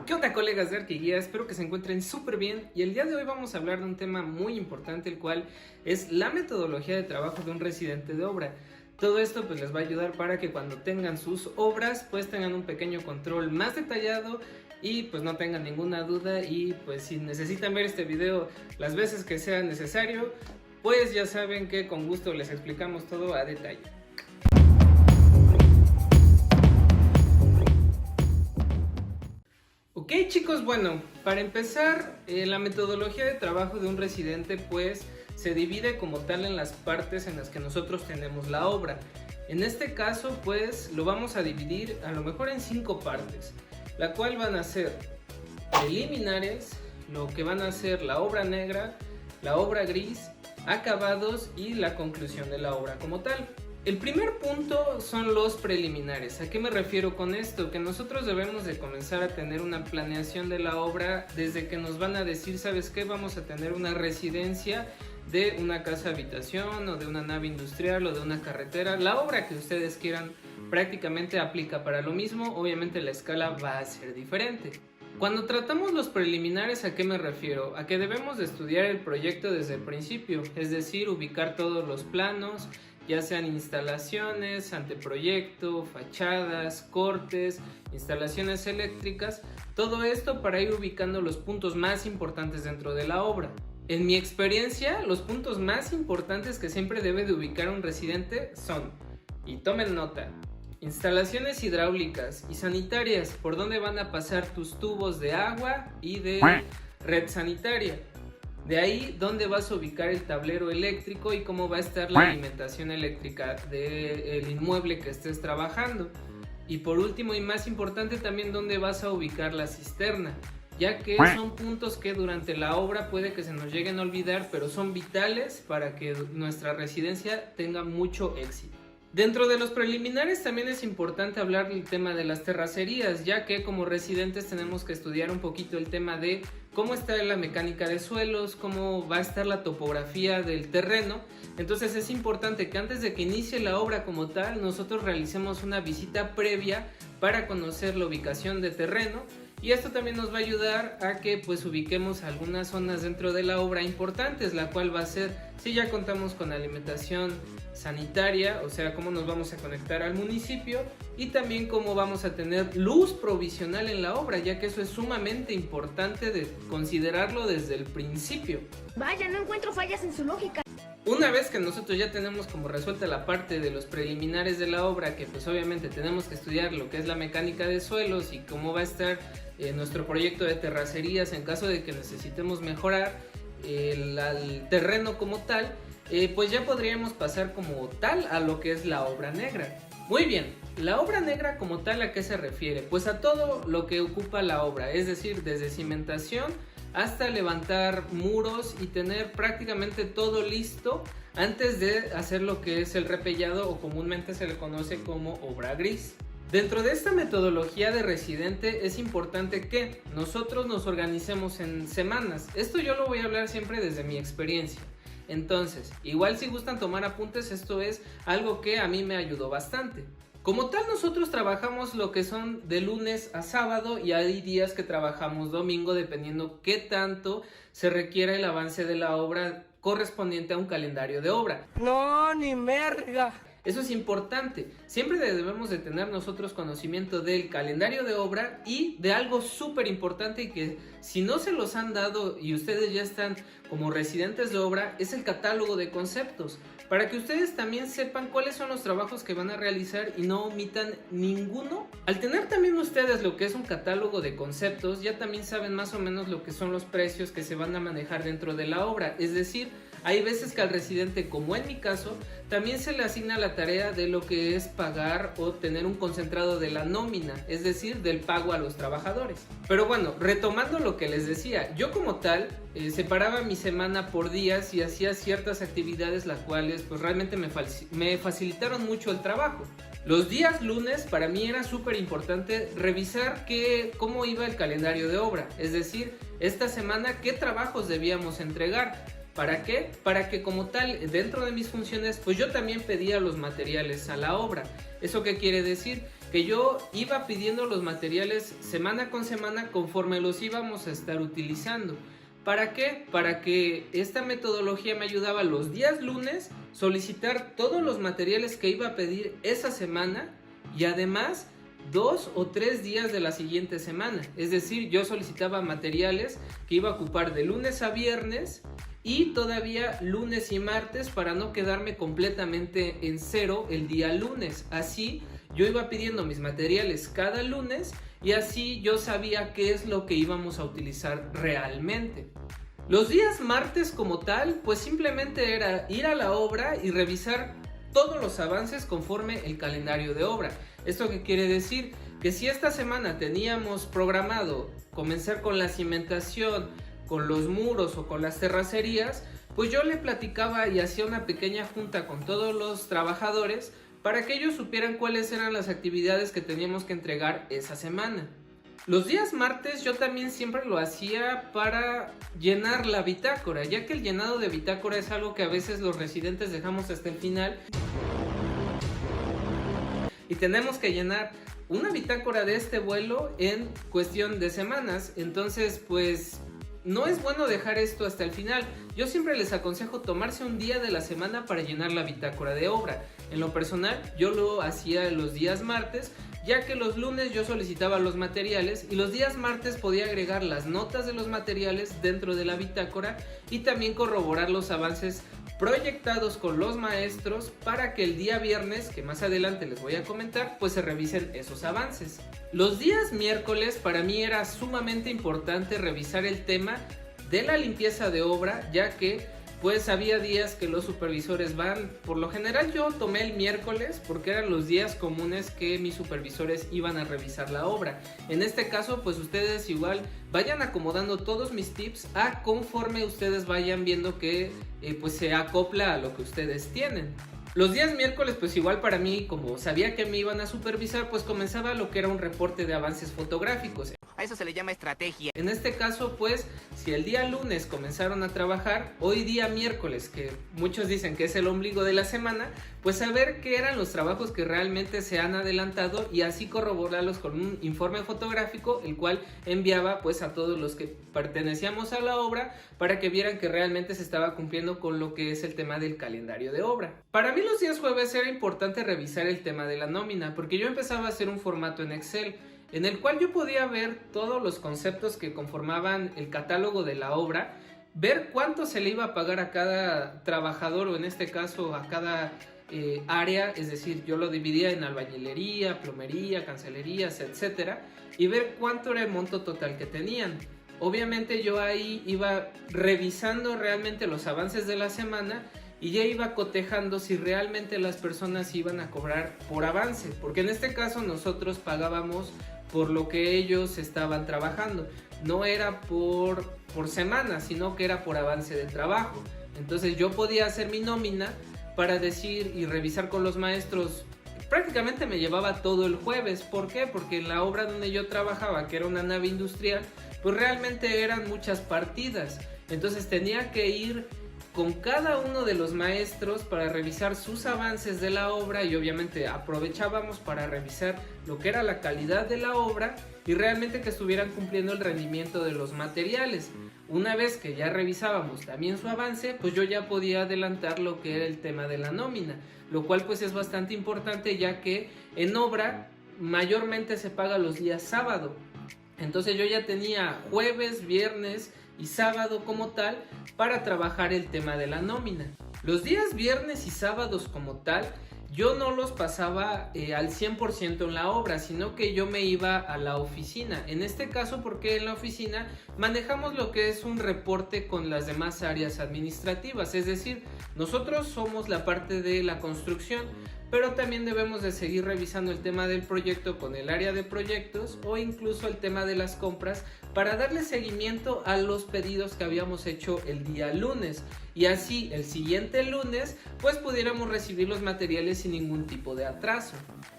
¿Qué onda, colegas de Arquiguía? Espero que se encuentren súper bien y el día de hoy vamos a hablar de un tema muy importante, el cual es la metodología de trabajo de un residente de obra. Todo esto pues les va a ayudar para que cuando tengan sus obras pues tengan un pequeño control más detallado y pues no tengan ninguna duda, y pues si necesitan ver este video las veces que sea necesario, pues ya saben que con gusto les explicamos todo a detalle. Ok, chicos, bueno, para empezar, la metodología de trabajo de un residente pues se divide como tal en las partes en las que nosotros tenemos la obra. En este caso pues lo vamos a dividir a lo mejor en 5 partes, la cual van a ser preliminares, lo que van a ser la obra negra, la obra gris, acabados y la conclusión de la obra como tal. El primer punto son los preliminares. ¿A qué me refiero con esto? Que nosotros debemos de comenzar a tener una planeación de la obra desde que nos van a decir, ¿sabes qué? Vamos a tener una residencia de una casa habitación o de una nave industrial o de una carretera. La obra que ustedes quieran prácticamente aplica para lo mismo, obviamente la escala va a ser diferente. Cuando tratamos los preliminares, ¿a qué me refiero? A que debemos de estudiar el proyecto desde el principio, es decir, ubicar todos los planos, ya sean instalaciones, anteproyecto, fachadas, cortes, instalaciones eléctricas, todo esto para ir ubicando los puntos más importantes dentro de la obra. En mi experiencia, los puntos más importantes que siempre debe de ubicar un residente son, y tomen nota, instalaciones hidráulicas y sanitarias, por donde van a pasar tus tubos de agua y de red sanitaria. De ahí donde vas a ubicar el tablero eléctrico y cómo va a estar la alimentación eléctrica del inmueble que estés trabajando. Y por último y más importante, también dónde vas a ubicar la cisterna, ya que son puntos que durante la obra puede que se nos lleguen a olvidar, pero son vitales para que nuestra residencia tenga mucho éxito. Dentro de los preliminares también es importante hablar del tema de las terracerías, ya que como residentes tenemos que estudiar un poquito el tema de cómo está la mecánica de suelos, cómo va a estar la topografía del terreno. Entonces es importante que antes de que inicie la obra como tal, nosotros realicemos una visita previa para conocer la ubicación de terreno. Y esto también nos va a ayudar a que pues ubiquemos algunas zonas dentro de la obra importantes, la cual va a ser si ya contamos con alimentación sanitaria, o sea, cómo nos vamos a conectar al municipio, y también cómo vamos a tener luz provisional en la obra, ya que eso es sumamente importante de considerarlo desde el principio. Vaya, no encuentro fallas en su lógica. Una vez que nosotros ya tenemos como resuelta la parte de los preliminares de la obra, que pues obviamente tenemos que estudiar lo que es la mecánica de suelos y cómo va a estar nuestro proyecto de terracerías en caso de que necesitemos mejorar el terreno como tal, pues ya podríamos pasar como tal a lo que es la obra negra. Muy bien, la obra negra como tal, ¿a qué se refiere? Pues a todo lo que ocupa la obra, es decir, desde cimentación hasta levantar muros y tener prácticamente todo listo antes de hacer lo que es el repellado, o comúnmente se le conoce como obra gris. Dentro de esta metodología de residente es importante que nosotros nos organicemos en semanas. Esto yo lo voy a hablar siempre desde mi experiencia. Entonces, igual si gustan tomar apuntes, esto es algo que a mí me ayudó bastante. Como tal, nosotros trabajamos lo que son de lunes a sábado, y hay días que trabajamos domingo dependiendo qué tanto se requiera el avance de la obra correspondiente a un calendario de obra. No, ni merga. Eso es importante, siempre debemos de tener nosotros conocimiento del calendario de obra y de algo súper importante, y que si no se los han dado y ustedes ya están como residentes de obra, es el catálogo de conceptos, para que ustedes también sepan cuáles son los trabajos que van a realizar y no omitan ninguno. Al tener también ustedes lo que es un catálogo de conceptos, ya también saben más o menos lo que son los precios que se van a manejar dentro de la obra, es decir, hay veces que al residente, como en mi caso, también se le asigna la tarea de lo que es pagar o tener un concentrado de la nómina, es decir, del pago a los trabajadores. Pero bueno, retomando lo que les decía, yo como tal separaba mi semana por días y hacía ciertas actividades, las cuales pues realmente me facilitaron mucho el trabajo. Los días lunes para mí era súper importante revisar cómo iba el calendario de obra, es decir, esta semana qué trabajos debíamos entregar. ¿Para qué? Para que como tal, dentro de mis funciones, pues yo también pedía los materiales a la obra. ¿Eso qué quiere decir? que yo iba pidiendo los materiales semana con semana conforme los íbamos a estar utilizando. ¿Para qué? Para que esta metodología me ayudaba los días lunes solicitar todos los materiales que iba a pedir esa semana y además 2 o 3 días de la siguiente semana. Es decir, yo solicitaba materiales que iba a ocupar de lunes a viernes y todavía lunes y martes para no quedarme completamente en cero el día lunes. Así yo iba pidiendo mis materiales cada lunes y así yo sabía qué es lo que íbamos a utilizar realmente. Los días martes como tal, pues simplemente era ir a la obra y revisar todos los avances conforme el calendario de obra. ¿Esto qué quiere decir? Que si esta semana teníamos programado comenzar con la cimentación, con los muros o con las terracerías, pues yo le platicaba y hacía una pequeña junta con todos los trabajadores para que ellos supieran cuáles eran las actividades que teníamos que entregar esa semana. Los días martes yo también siempre lo hacía para llenar la bitácora, ya que el llenado de bitácora es algo que a veces los residentes dejamos hasta el final y tenemos que llenar una bitácora de este vuelo en cuestión de semanas. Entonces pues no es bueno dejar esto hasta el final. Yo siempre les aconsejo tomarse un día de la semana para llenar la bitácora de obra. En lo personal yo lo hacía los días martes, ya que los lunes yo solicitaba los materiales y los días martes podía agregar las notas de los materiales dentro de la bitácora y también corroborar los avances proyectados con los maestros para que el día viernes, que más adelante les voy a comentar, pues se revisen esos avances. Los días miércoles para mí era sumamente importante revisar el tema de la limpieza de obra, ya que pues había días que los supervisores van, por lo general yo tomé el miércoles porque eran los días comunes que mis supervisores iban a revisar la obra. En este caso pues ustedes igual vayan acomodando todos mis tips a conforme ustedes vayan viendo que pues se acopla a lo que ustedes tienen. Los días miércoles pues igual para mí, como sabía que me iban a supervisar, pues comenzaba lo que era un reporte de avances fotográficos. A eso se le llama estrategia. En este caso pues si el día lunes comenzaron a trabajar, hoy día miércoles, que muchos dicen que es el ombligo de la semana, pues saber qué eran los trabajos que realmente se han adelantado y así corroborarlos con un informe fotográfico, el cual enviaba pues a todos los que pertenecíamos a la obra para que vieran que realmente se estaba cumpliendo con lo que es el tema del calendario de obra. Para mí los días jueves era importante revisar el tema de la nómina, porque yo empezaba a hacer un formato en Excel en el cual yo podía ver todos los conceptos que conformaban el catálogo de la obra, ver cuánto se le iba a pagar a cada trabajador o en este caso a cada área, es decir, yo lo dividía en albañilería, plomería, cancelerías, etcétera, y ver cuánto era el monto total que tenían. Obviamente yo ahí iba revisando realmente los avances de la semana y ya iba cotejando si realmente las personas iban a cobrar por avance, porque en este caso nosotros pagábamos por lo que ellos estaban trabajando, no era por semana, sino que era por avance de trabajo. Entonces yo podía hacer mi nómina para decir y revisar con los maestros. Prácticamente me llevaba todo el jueves. ¿Por qué? Porque en la obra donde yo trabajaba, que era una nave industrial, pues realmente eran muchas partidas. Entonces tenía que ir con cada uno de los maestros para revisar sus avances de la obra y obviamente aprovechábamos para revisar lo que era la calidad de la obra y realmente que estuvieran cumpliendo el rendimiento de los materiales. Una vez que ya revisábamos también su avance, pues yo ya podía adelantar lo que era el tema de la nómina, lo cual pues es bastante importante, ya que en obra mayormente se paga los días sábado. Entonces yo ya tenía jueves, viernes y sábado como tal para trabajar el tema de la nómina. Los días viernes y sábados como tal yo no los pasaba al 100% en la obra, sino que yo me iba a la oficina. En este caso porque en la oficina manejamos lo que es un reporte con las demás áreas administrativas, es decir, nosotros somos la parte de la construcción, pero también debemos de seguir revisando el tema del proyecto con el área de proyectos o incluso el tema de las compras para darle seguimiento a los pedidos que habíamos hecho el día lunes y así el siguiente lunes pues pudiéramos recibir los materiales sin ningún tipo de atraso.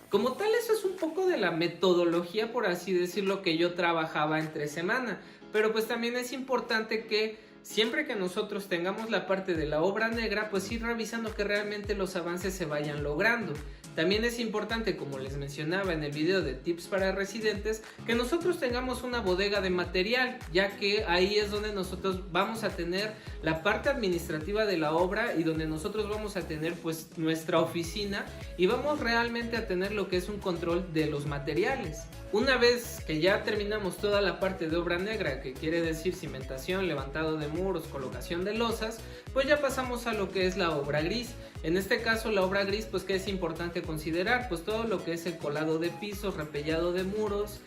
Como tal, eso es un poco de la metodología, por así decirlo, que yo trabajaba entre semana, pero pues también es importante que siempre que nosotros tengamos la parte de la obra negra, pues ir revisando que realmente los avances se vayan logrando. También es importante, como les mencionaba en el video de tips para residentes, que nosotros tengamos una bodega de material, ya que ahí es donde nosotros vamos a tener la parte administrativa de la obra y donde nosotros vamos a tener pues nuestra oficina y vamos realmente a tener lo que es un control de los materiales. Una vez que ya terminamos toda la parte de obra negra, que quiere decir cimentación, levantado de muros, colocación de losas, pues ya pasamos a lo que es la obra gris. En este caso la obra gris, pues que es importante considerar, pues todo lo que es el colado de pisos, repellado de muros,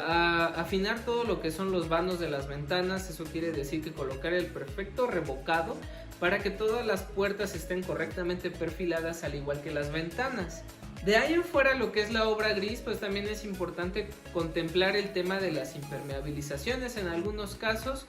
afinar todo lo que son los vanos de las ventanas. Eso quiere decir que colocar el perfecto revocado para que todas las puertas estén correctamente perfiladas, al igual que las ventanas. De ahí en fuera, lo que es la obra gris, pues también es importante contemplar el tema de las impermeabilizaciones en algunos casos.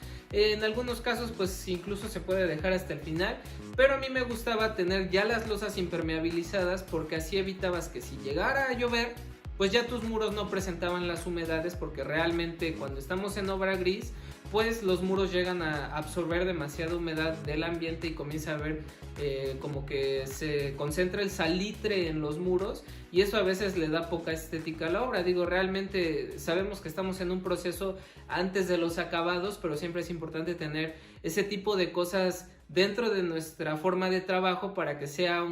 Pues incluso se puede dejar hasta el final, pero a mí me gustaba tener ya las losas impermeabilizadas porque así evitabas que si llegara a llover, pues ya tus muros no presentaban las humedades, porque realmente cuando estamos en obra gris, pues los muros llegan a absorber demasiada humedad del ambiente y comienza a ver como que se concentra el salitre en los muros y eso a veces le da poca estética a la obra. Digo, realmente sabemos que estamos en un proceso antes de los acabados, pero siempre es importante tener ese tipo de cosas dentro de nuestra forma de trabajo para que sea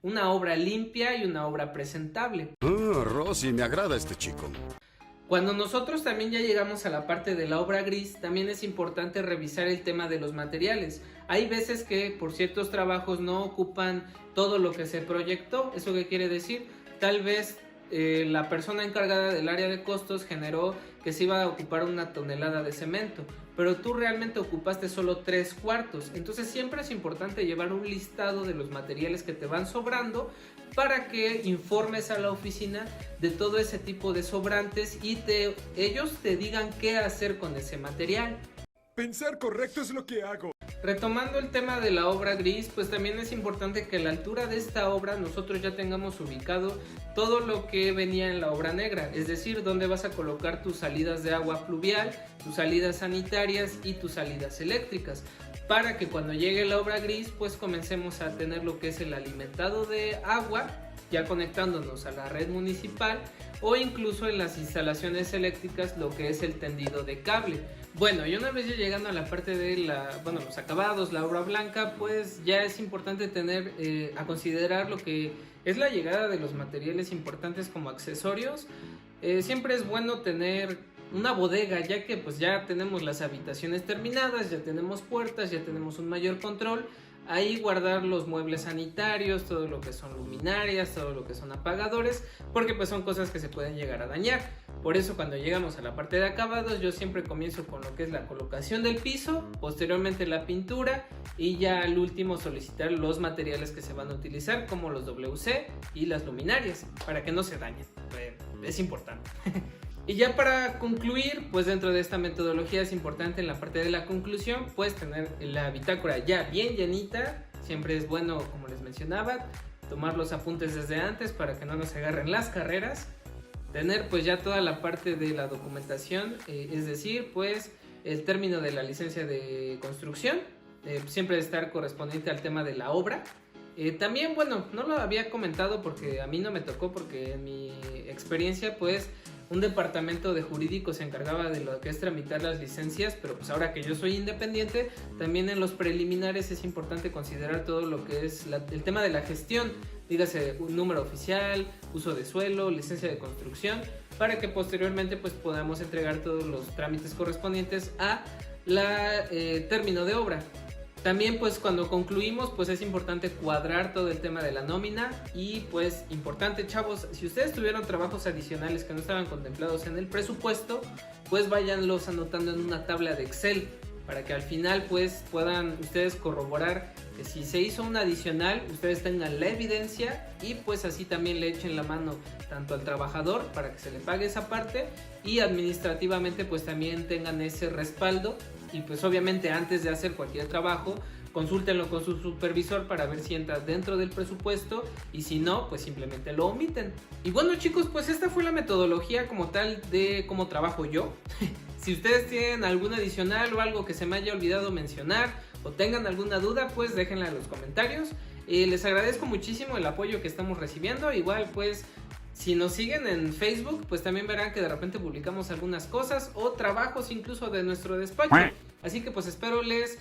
una obra limpia y una obra presentable. Rosy, me agrada este chico. Cuando nosotros también ya llegamos a la parte de la obra gris, también es importante revisar el tema de los materiales. Hay veces que por ciertos trabajos no ocupan todo lo que se proyectó. ¿Eso qué quiere decir? Tal vez la persona encargada del área de costos generó que se iba a ocupar 1 tonelada de cemento, pero tú realmente ocupaste solo 3/4. Entonces siempre es importante llevar un listado de los materiales que te van sobrando para que informes a la oficina de todo ese tipo de sobrantes y ellos te digan qué hacer con ese material. Pensar correcto es lo que hago. Retomando el tema de la obra gris, pues también es importante que a la altura de esta obra nosotros ya tengamos ubicado todo lo que venía en la obra negra, es decir, dónde vas a colocar tus salidas de agua pluvial, tus salidas sanitarias y tus salidas eléctricas, para que cuando llegue la obra gris pues comencemos a tener lo que es el alimentado de agua, ya conectándonos a la red municipal o incluso en las instalaciones eléctricas lo que es el tendido de cable. Bueno, y una vez ya llegando a la parte de los acabados, la obra blanca, pues ya es importante tener a considerar lo que es la llegada de los materiales importantes como accesorios. Siempre es bueno tener una bodega, ya que pues ya tenemos las habitaciones terminadas, ya tenemos puertas, ya tenemos un mayor control. Ahí guardar los muebles sanitarios, todo lo que son luminarias, todo lo que son apagadores, porque pues son cosas que se pueden llegar a dañar. Por eso cuando llegamos a la parte de acabados, yo siempre comienzo con lo que es la colocación del piso, posteriormente la pintura y ya al último solicitar los materiales que se van a utilizar, como los WC y las luminarias, para que no se dañen. Es importante. Y ya para concluir, pues dentro de esta metodología es importante en la parte de la conclusión, pues tener la bitácora ya bien llenita. Siempre es bueno, como les mencionaba, tomar los apuntes desde antes para que no nos agarren las carreras. Tener pues ya toda la parte de la documentación, es decir, pues el término de la licencia de construcción, siempre estar correspondiente al tema de la obra. También, bueno, no lo había comentado porque a mí no me tocó, porque en mi experiencia pues un departamento de jurídico se encargaba de lo que es tramitar las licencias, pero pues ahora que yo soy independiente, también en los preliminares es importante considerar todo lo que es el tema de la gestión, dígase un número oficial, uso de suelo, licencia de construcción, para que posteriormente pues podamos entregar todos los trámites correspondientes a la término de obra. También pues cuando concluimos pues es importante cuadrar todo el tema de la nómina y pues importante, chavos, si ustedes tuvieron trabajos adicionales que no estaban contemplados en el presupuesto, pues váyanlos anotando en una tabla de Excel para que al final pues puedan ustedes corroborar que si se hizo un adicional ustedes tengan la evidencia y pues así también le echen la mano tanto al trabajador para que se le pague esa parte y administrativamente pues también tengan ese respaldo. Y pues obviamente antes de hacer cualquier trabajo, consúltenlo con su supervisor para ver si entra dentro del presupuesto y si no, pues simplemente lo omiten. Y bueno chicos, pues esta fue la metodología como tal de cómo trabajo yo. Si ustedes tienen algún adicional o algo que se me haya olvidado mencionar o tengan alguna duda, pues déjenla en los comentarios. Les agradezco muchísimo el apoyo que estamos recibiendo. Igual pues si nos siguen en Facebook, pues también verán que de repente publicamos algunas cosas o trabajos incluso de nuestro despacho. Así que pues espero les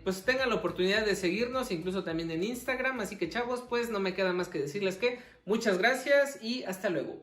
pues tengan la oportunidad de seguirnos, incluso también en Instagram. Así que chavos, pues no me queda más que decirles que muchas gracias y hasta luego.